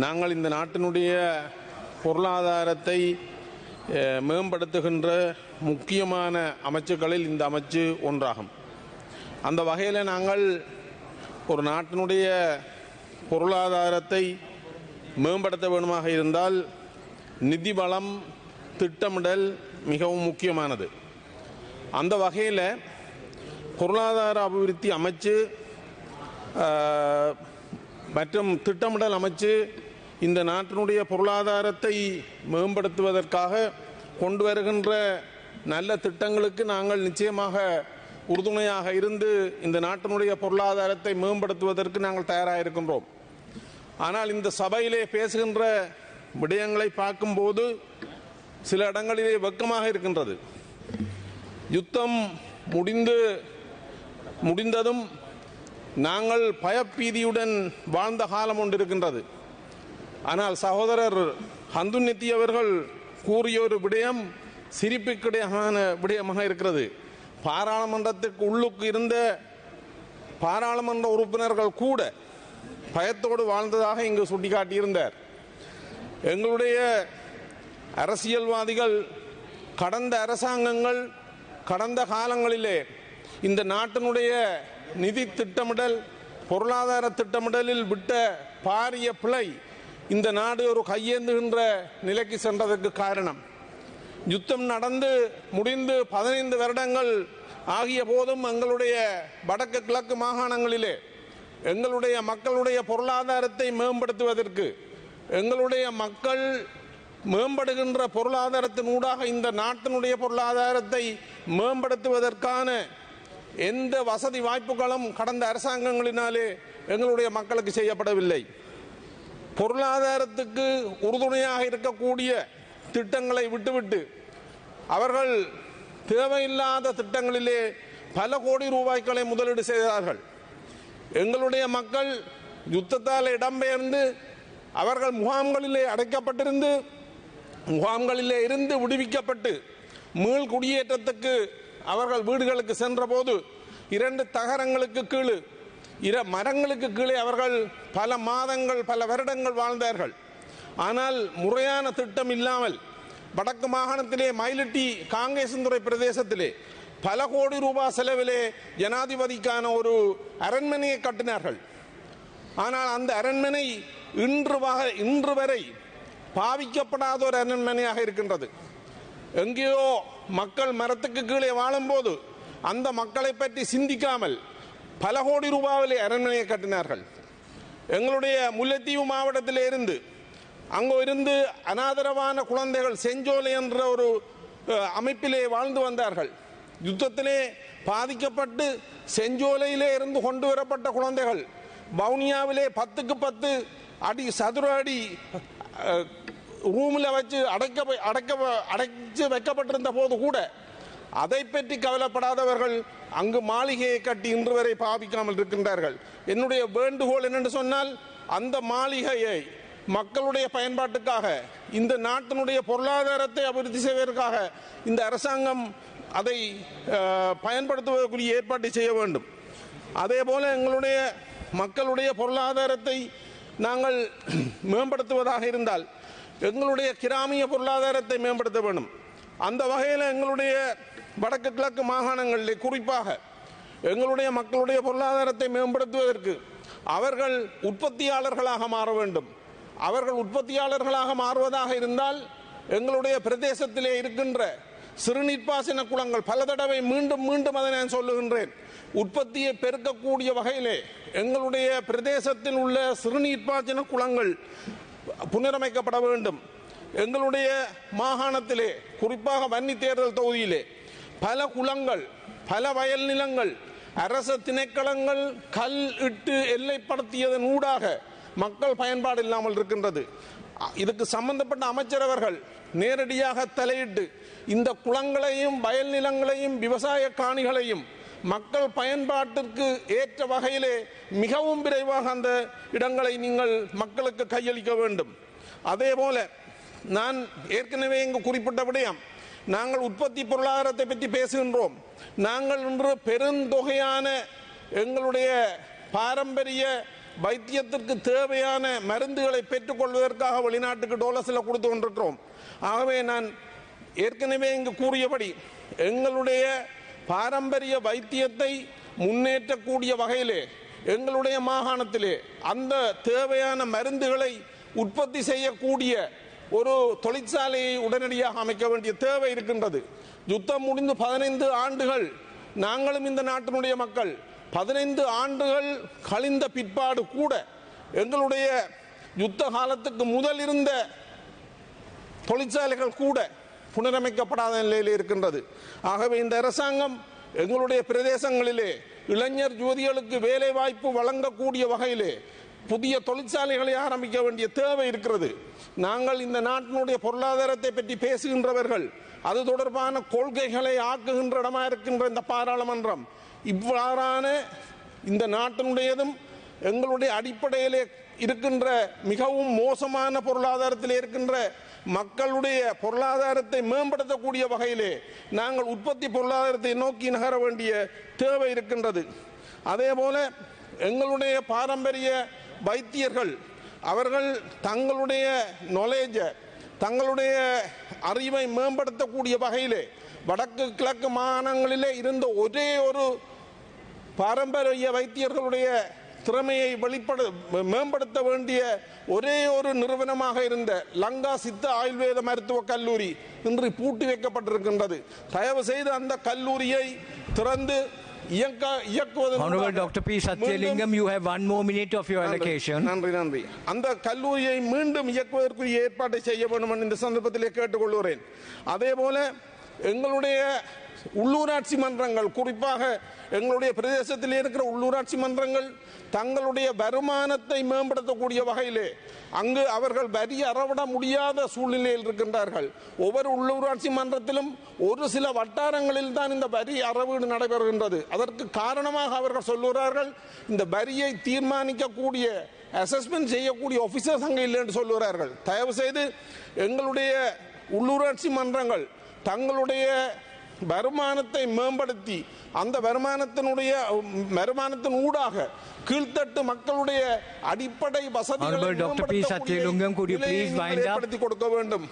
நாங்கள் இந்த நாட்டினுடைய பொருளாதாரத்தை மேம்படுத்துகின்ற முக்கியமான அமைச்சுக்களில் இந்த அமைச்சு ஒன்றாகும். அந்த வகையில் நாங்கள் ஒரு நாட்டினுடைய பொருளாதாரத்தை மேம்படுத்த வேண்டுமாக இருந்தால் நிதி வளம், திட்டமிடல் மிகவும் முக்கியமானது. அந்த வகையில் பொருளாதார அபிவிருத்தி அமைச்சு மற்றும் திட்டமிடல் அமைச்சு இந்த நாட்டினுடைய பொருளாதாரத்தை மேம்படுத்துவதற்காக கொண்டு வருகின்ற நல்ல திட்டங்களுக்கு நாங்கள் நிச்சயமாக உறுதுணையாக இருந்து இந்த நாட்டினுடைய பொருளாதாரத்தை மேம்படுத்துவதற்கு நாங்கள் தயாராக இருக்கின்றோம். ஆனால் இந்த சபையிலே பேசுகின்ற விடயங்களை பார்க்கும்போது சில இடங்களிலே வெட்கமாக இருக்கின்றது. யுத்தம் முடிந்ததும் நாங்கள் பயப்பீதியுடன் வாழ்ந்த காலம் ஒன்று இருக்கின்றது. ஆனால் சகோதரர் ஹந்துநித்தி அவர்கள் கூறிய ஒரு விடயம் சிரிப்புக்கிடையான விடயமாக இருக்கிறது. பாராளுமன்றத்திற்கு உள்ளுக்கு இருந்த பாராளுமன்ற உறுப்பினர்கள் கூட பயத்தோடு வாழ்ந்ததாக இங்கு சுட்டிக்காட்டியிருந்தார். எங்களுடைய அரசியல்வாதிகள், கடந்த அரசாங்கங்கள் கடந்த காலங்களிலே இந்த நாட்டினுடைய நிதி திட்டமிடல், பொருளாதார திட்டமிடலில் விட்ட பாரிய பிழை இந்த நாடு ஒரு கையேந்துகின்ற நிலைக்கு சென்றதற்கு காரணம். யுத்தம் நடந்து முடிந்து 15 வருடங்கள் ஆகிய போதும் எங்களுடைய வடக்கு கிழக்கு மாகாணங்களிலே எங்களுடைய மக்களுடைய பொருளாதாரத்தை மேம்படுத்துவதற்கு, எங்களுடைய மக்கள் மேம்படுகின்ற பொருளாதாரத்தினூடாக இந்த நாட்டினுடைய பொருளாதாரத்தை மேம்படுத்துவதற்கான எந்த வசதி வாய்ப்புகளும் கடந்த அரசாங்கங்களினாலே எங்களுடைய மக்களுக்கு செய்யப்படவில்லை. பொருளாதாரத்துக்கு உறுதுணையாக இருக்கக்கூடிய திட்டங்களை விட்டுவிட்டு அவர்கள் தேவையில்லாத திட்டங்களிலே பல கோடி ரூபாய்களை முதலீடு செய்தார்கள். எங்களுடைய மக்கள் யுத்தத்தால் இடம்பெயர்ந்து அவர்கள் முகாம்களிலே அடைக்கப்பட்டிருந்து முகாம்களிலே இருந்து விடுவிக்கப்பட்டு மீள் குடியேற்றத்துக்கு அவர்கள் வீடுகளுக்கு சென்ற போது 2 தகரங்களுக்கு கீழே மரங்களுக்கு கீழே அவர்கள் பல மாதங்கள் பல வருடங்கள் வாழ்ந்தார்கள். ஆனால் முறையான திட்டம் இல்லாமல் வடக்கு மாகாணத்திலே மயிலிட்டி காங்கேசந்துறை பிரதேசத்திலே பல கோடி ரூபாய் செலவிலே ஜனாதிபதிக்கான ஒரு அரண்மனையை கட்டினார்கள். ஆனால் அந்த அரண்மனை இன்று வரை பாவிக்கப்படாத ஒரு அரண்மனையாக இருக்கின்றது. எங்கேயோ மக்கள் மரத்துக்கு கீழே வாழும்போது அந்த மக்களை பற்றி சிந்திக்காமல் பல கோடி ரூபாவிலே அரண்மனையை கட்டினார்கள். எங்களுடைய முல்லைத்தீவு மாவட்டத்திலே இருந்து அனாதரவான குழந்தைகள் செஞ்சோலை என்ற ஒரு அமைப்பிலே வாழ்ந்து வந்தார்கள். யுத்தத்திலே பாதிக்கப்பட்டு செஞ்சோலையிலே இருந்து கொண்டு வரப்பட்ட குழந்தைகள் வவுனியாவிலே 10க்கு 10 அடி சதுர அடி ரூமில் வச்சு அடைச்சு வைக்கப்பட்டிருந்த போது கூட அதை பற்றி கவலைப்படாதவர்கள் அங்கு மாளிகையை கட்டி இன்று வரை பாவிக்காமல் இருக்கின்றார்கள். என்னுடைய வேண்டுகோள் என்னென்று சொன்னால், அந்த மாளிகையை மக்களுடைய பயன்பாட்டுக்காக, இந்த நாட்டினுடைய பொருளாதாரத்தை அபிவிருத்தி செய்வதற்காக இந்த அரசாங்கம் அதை பயன்படுத்துவதற்குரிய ஏற்பாட்டை செய்ய வேண்டும். அதே போல எங்களுடைய மக்களுடைய பொருளாதாரத்தை நாங்கள் மேம்படுத்துவதாக இருந்தால் எங்களுடைய கிராமிய பொருளாதாரத்தை மேம்படுத்த வேண்டும். அந்த வகையில் எங்களுடைய வடக்கு கிழக்கு மாகாணங்களிலே குறிப்பாக எங்களுடைய மக்களுடைய பொருளாதாரத்தை மேம்படுத்துவதற்கு அவர்கள் உற்பத்தியாளர்களாக மாற வேண்டும். அவர்கள் உற்பத்தியாளர்களாக மாறுவதாக இருந்தால் எங்களுடைய பிரதேசத்திலே இருக்கின்ற சிறுநீர்ப்பாசன குளங்கள் பல தடவை மீண்டும் அதை நான் சொல்லுகின்றேன், உற்பத்தியை பெருக்கக்கூடிய வகையிலே எங்களுடைய பிரதேசத்தில் உள்ள சிறுநீர்ப்பாசன குளங்கள் புனரமைக்கப்பட வேண்டும். எங்களுடைய மாகாணத்திலே குறிப்பாக வன்னி தேர்தல் தொகுதியிலே பல குளங்கள், பல வயல் நிலங்கள் அரச திணைக்களங்கள் கல் இட்டு எல்லைப்படுத்தியதன் ஊடாக மக்கள் பயன்பாடு இல்லாமல் இருக்கின்றது. இதுக்கு சம்பந்தப்பட்ட அமைச்சரவர்கள் நேரடியாக தலையிட்டு இந்த குளங்களையும் வயல் நிலங்களையும் விவசாய காணிகளையும் மக்கள் பயன்பாட்டிற்கு ஏற்ற வகையிலே மிகவும் விரைவாக அந்த இடங்களை நீங்கள் மக்களுக்கு கையளிக்க வேண்டும். அதே போல நான் ஏற்கனவே இங்கு குறிப்பிட்ட விடயம், நாங்கள் உற்பத்தி பொருளாதாரத்தை பற்றி பேசுகின்றோம். நாங்கள் இன்று பெருந்தொகையான எங்களுடைய பாரம்பரிய வைத்தியத்திற்கு தேவையான மருந்துகளை பெற்றுக்கொள்வதற்காக வெளிநாட்டுக்கு டாலர்ஸில் கொடுத்து கொண்டிருக்கிறோம். ஆகவே நான் ஏற்கனவே இங்கு கூறியபடி எங்களுடைய பாரம்பரிய வைத்தியத்தை முன்னேற்றக்கூடிய வகையிலே எங்களுடைய மாகாணத்திலே அந்த தேவையான மருந்துகளை உற்பத்தி செய்யக்கூடிய ஒரு தொழிற்சாலையை உடனடியாக அமைக்க வேண்டிய தேவை இருக்கின்றது. யுத்தம் முடிந்து 15 ஆண்டுகள் நாங்களும் இந்த நாட்டினுடைய மக்கள் 15 ஆண்டுகள் கழிந்த பிற்பாடு கூட எங்களுடைய யுத்த காலத்துக்கு முதல் இருந்த தொழிற்சாலைகள் கூட புனரமைக்கப்படாத நிலையில் இருக்கின்றது. ஆகவே இந்த அரசாங்கம் எங்களுடைய பிரதேசங்களிலே இளைஞர் யுவதிகளுக்கு வேலை வாய்ப்பு வழங்கக்கூடிய வகையிலே புதிய தொழிற்சாலைகளை ஆரம்பிக்க வேண்டிய தேவை இருக்கிறது. நாங்கள் இந்த நாட்டினுடைய பொருளாதாரத்தை பற்றி பேசுகின்றவர்கள், அது தொடர்பான கொள்கைகளை ஆக்குகின்ற இடமா இருக்கின்ற இந்த பாராளுமன்றம் இவ்வாறான இந்த நாட்டினுடையதும் எங்களுடைய அடிப்படையிலே இருக்கின்ற மிகவும் மோசமான பொருளாதாரத்தில் இருக்கின்ற மக்களுடைய பொருளாதாரத்தை மேம்படுத்தக்கூடிய வகையிலே நாங்கள் உற்பத்தி பொருளாதாரத்தை நோக்கி நகர வேண்டிய தேவை இருக்கின்றது. அதே போல எங்களுடைய பாரம்பரிய வைத்தியர்கள் அவர்கள் தங்களுடைய நாலேஜை தங்களுடைய அறிவை மேம்படுத்தக்கூடிய வகையிலே வடக்கு கிழக்கு மாகாணங்களிலே இருந்த ஒரே ஒரு பாரம்பரிய வைத்தியர்களுடைய திறமையை மேம்படுத்த வேண்டிய ஒரே ஒரு நிறுவனமாக இருந்த லங்கா சித்த ஆயுர்வேத மருத்துவக் கல்லூரி இன்று பூட்டி வைக்கப்பட்டிருக்கின்றது. தயவு செய்து அந்த கல்லூரியை திறந்து Honorable Dr. P. Satyalingam, you have 1 more minute of your allocation. நன்றி. அந்த கல்லூரியை மீண்டும் இயக்குவதற்குரிய ஏற்பாட்டை செய்ய வேண்டும் என்று இந்த சந்தர்ப்பத்திலே கேட்டுக்கொள்கிறேன். அதே போல எங்களுடைய உள்ளூராட்சி மன்றங்கள், குறிப்பாக எங்களுடைய பிரதேசத்தில் இருக்கிற உள்ளூராட்சி மன்றங்கள் தங்களுடைய வருமானத்தை மேம்படுத்தக்கூடிய வகையிலே அங்கு அவர்கள் வரி அறவிட முடியாத சூழ்நிலையில் இருக்கின்றார்கள். ஒவ்வொரு உள்ளூராட்சி மன்றத்திலும் ஒரு சில வட்டாரங்களில் தான் இந்த வரி அறவீடு நடைபெறுகின்றது. அதற்கு காரணமாக அவர்கள் சொல்லுகிறார்கள், இந்த வரியை தீர்மானிக்கக்கூடிய அசஸ்மெண்ட் செய்யக்கூடிய ஆபீசர்ஸ் அங்கே இல்லை என்று சொல்லுகிறார்கள். தயவு செய்து எங்களுடைய உள்ளூராட்சி மன்றங்கள் தங்களுடைய வருமானத்தை மேம்படுத்தி அந்த வருமானத்தின் ஊடாக கீழ்த்தட்டு மக்களுடைய அடிப்படை வசதிகளை ஏற்படுத்தி கொடுக்க வேண்டும்.